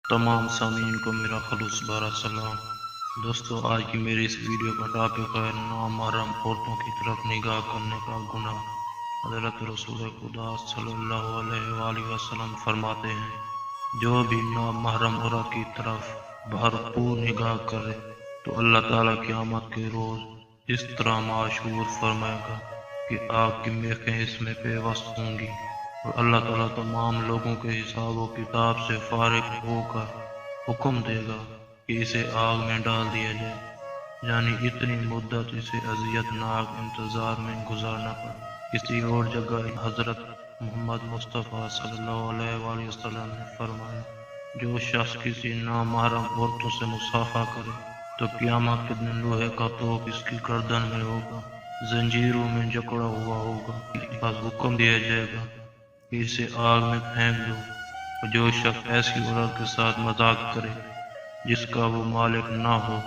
تمام سامعین کو میرا خلوص بھرا سلام۔ دوستو، آج کی میری اس ویڈیو کا ٹاپک ہے نامحرم عورتوں کی طرف نگاہ کرنے کا گناہ۔ حضرت رسول خدا صلی اللہ علیہ وآلہ وسلم فرماتے ہیں، جو بھی نامحرم عورت کی طرف بھرپور نگاہ کرے تو اللہ تعالیٰ قیامت کے روز اس طرح معشور فرمائے گا کہ آگ کی میخیں اس میں پیوست ہوں گی، اور اللہ تعالیٰ تمام لوگوں کے حساب و کتاب سے فارغ ہو کر حکم دے گا کہ اسے آگ میں ڈال دیا جائے، یعنی اتنی مدت اسے اذیت ناک انتظار میں گزارنا پڑا۔ کسی اور جگہ حضرت محمد مصطفیٰ صلی اللہ علیہ وآلہ وسلم نے فرمایا، جو شخص کسی نامحرم عورتوں سے مصافحہ کرے تو قیامت کے دن لوہے کا توق اس کی گردن میں ہوگا، زنجیروں میں جکڑا ہوا ہوگا، بس حکم دیا جائے گا کہ اسے آگ میں پھینک دو۔ اور جو شخص ایسی عورت کے ساتھ مذاق کرے جس کا وہ مالک نہ ہو،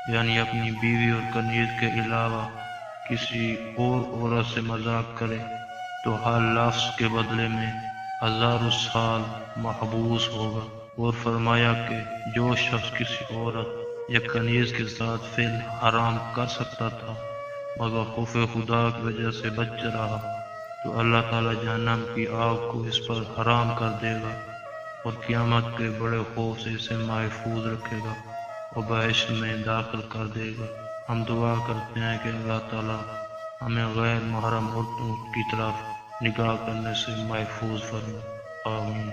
یعنی اپنی بیوی اور کنیز کے علاوہ کسی اور عورت سے مذاق کرے تو ہر لفظ کے بدلے میں 1000 سال محبوس ہوگا۔ اور فرمایا کہ جو شخص کسی عورت یا کنیز کے ساتھ فعل حرام کر سکتا تھا مگر خوف خدا کی وجہ سے بچ رہا تو اللہ تعالیٰ جہنم کی آگ کو اس پر حرام کر دے گا اور قیامت کے بڑے خوف سے اسے محفوظ رکھے گا اور بہشت میں داخل کر دے گا۔ ہم دعا کرتے ہیں کہ اللہ تعالیٰ ہمیں غیر محرم عورتوں کی طرف نگاہ کرنے سے محفوظ فرمائے۔ آمین۔